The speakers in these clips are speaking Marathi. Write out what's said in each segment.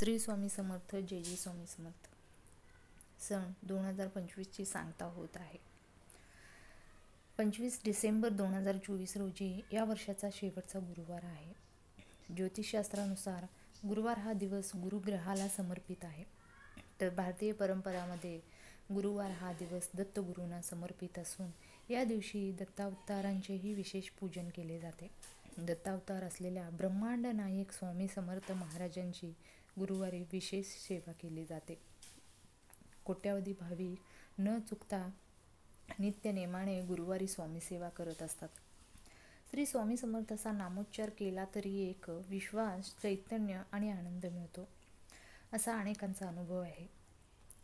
श्री स्वामी समर्थ. जय जय स्वामी समर्थ. सन 2025ची सांगता होत आहे. 25 डिसेंबर 2024 रोजी या वर्षाचा शेवटचा गुरुवार आहे. ज्योतिषशास्त्रानुसार गुरुवार हा दिवस गुरुग्रहाला समर्पित आहे. तर भारतीय परंपरामध्ये गुरुवार हा दिवस दत्तगुरूंना समर्पित असून या दिवशी दत्तावतारांचेही विशेष पूजन केले जाते. दत्तावतार असलेल्या ब्रह्मांड नायक स्वामी समर्थ महाराजांची गुरुवारी विशेष सेवा केली जाते. कोट्यावधी भाविक न चुकता नित्य नेमाने गुरुवारी स्वामी सेवा करत असतात. श्री स्वामी समर्थाचा नामोच्चार केला तरी एक विश्वास, चैतन्य आणि आनंद मिळतो, असा अनेकांचा अनुभव आहे.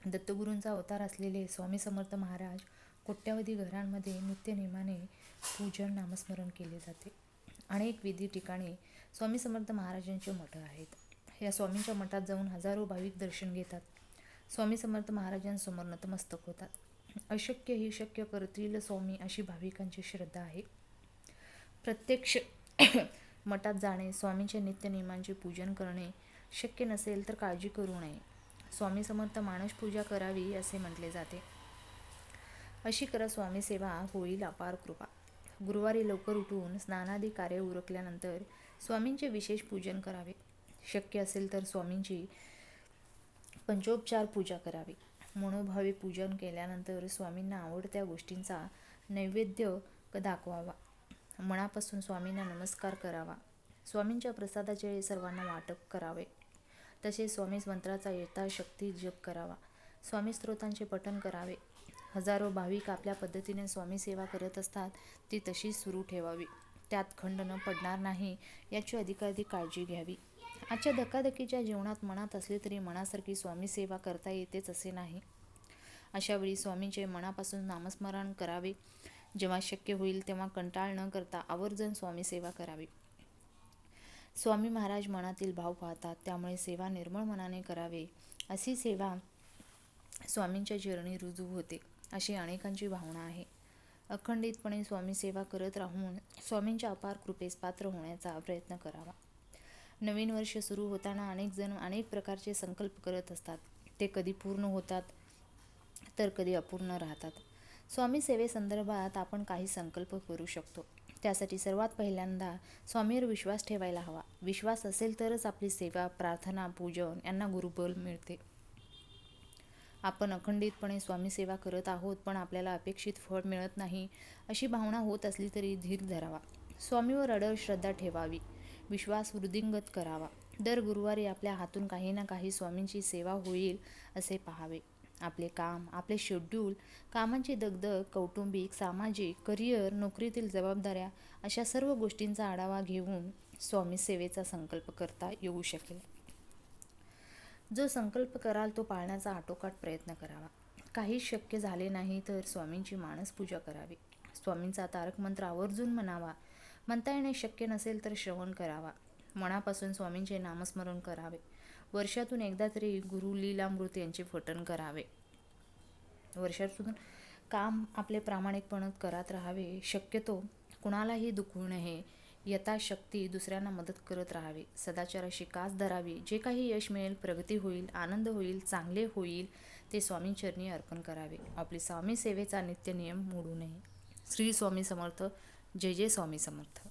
दत्तगुरूंचा अवतार असलेले स्वामी समर्थ महाराज कोट्यावधी घरांमध्ये नित्य नेमाने पूजन, नामस्मरण केले जाते. अनेक विधी ठिकाणी स्वामी समर्थ महाराजांचे मठ आहेत. या स्वामींच्या मठात जाऊन हजारो भाविक दर्शन घेतात. स्वामी समर्थ महाराजांसमोर नतमस्तक होतात. अशक्य ही शक्य करतील स्वामी, अशी भाविकांची श्रद्धा आहे. प्रत्यक्ष मठात जाणे, स्वामींच्या नित्य नियमांचे पूजन करणे शक्य नसेल तर काळजी करू नये. स्वामी समर्थ मानस पूजा करावी असे म्हटले जाते. अशी करा स्वामी सेवा, होईल अपार कृपा. गुरुवारी लवकर उठून स्नानादी कार्य उरकल्यानंतर स्वामींचे विशेष पूजन करावे. शक्य असेल तर स्वामींची पंचोपचार पूजा करावी. मनोभावे पूजन केल्यानंतर स्वामींना आवडत्या गोष्टींचा नैवेद्य दाखवावा. मनापासून स्वामींना नमस्कार करावा. स्वामींच्या प्रसादाचे सर्वांना वाटप करावे. तसेच स्वामी मंत्राचा यथाशक्ती जप करावा. स्वामी स्तोत्रांचे पठण करावे. हजारो भाविक आपल्या पद्धतीने स्वामी सेवा करत असतात, ती तशीच सुरू ठेवावी. त्यात खंड न पडणार नाही याची अधिकाधिक काळजी घ्यावी. आजच्या धकाधकीच्या जीवनात मनात असले तरी मनासारखी स्वामी सेवा करता येतेच असे नाही. अशा वेळी स्वामींचे मनापासून नामस्मरण करावे. जेव्हा शक्य होईल तेव्हा कंटाळ न करता आवर्जून स्वामी सेवा करावी. स्वामी महाराज मनातील भाव पाहतात, त्यामुळे सेवा निर्मळ मनाने करावे. अशी सेवा स्वामींच्या चरणी रुजू होते, अशी अनेकांची भावना आहे. अखंडितपणे स्वामी सेवा करत राहून स्वामींच्या अपार कृपेस पात्र होण्याचा प्रयत्न करावा. नवीन वर्ष सुरू होताना अनेक जण अनेक प्रकारचे संकल्प करत असतात. ते कधी पूर्ण होतात तर कधी अपूर्ण राहतात. स्वामी सेवेसंदर्भात आपण काही संकल्प करू शकतो. त्यासाठी सर्वात पहिल्यांदा स्वामीवर विश्वास ठेवायला हवा. विश्वास असेल तरच आपली सेवा, प्रार्थना, पूजन यांना गुरुबल मिळते. आपण अखंडितपणे स्वामी सेवा करत आहोत पण आपल्याला अपेक्षित फळ मिळत नाही, अशी भावना होत असली तरी धीर धरावा. स्वामीवर अढळ श्रद्धा ठेवावी. विश्वास वृद्धिंगत करावा. दर गुरुवारी आपल्या हातून काही ना काही स्वामींची सेवा होईल असे पाहावे. आपले काम, आपले शेड्यूल, कामांची दगदग, कौटुंबिक, सामाजिक, करिअर, नोकरीतील जबाबदाऱ्या अशा सर्व गोष्टींचा आढावा घेऊन स्वामी सेवेचा संकल्प करता येऊ शकेल. जो संकल्प कराल तो पाळण्याचा आटोकाट प्रयत्न करावा. काही शक्य झाले नाही तर स्वामींची मानस पूजा करावी. स्वामींचा तारक मंत्र आवर्जून म्हणावा. म्हणता येणे शक्य नसेल तर श्रवण करावा. मनापासून स्वामींचे नामस्मरण करावे. वर्षातून एकदा तरी गुरु लीलामृत यांचे पठण करावे. वर्षातून काम आपले प्रामाणिकपणे करत राहावे. शक्यतो कुणालाही दुखवू नये. यथाशक्ती दुसऱ्यांना मदत करत राहावे. सदाचाराशी कास धरावी. जे काही यश मिळेल, प्रगती होईल, आनंद होईल, चांगले होईल ते स्वामींचरणी अर्पण करावे. आपली स्वामी सेवेचा नित्य नियम मोडू नये. श्री स्वामी समर्थ. जय जय स्वामी समर्थ.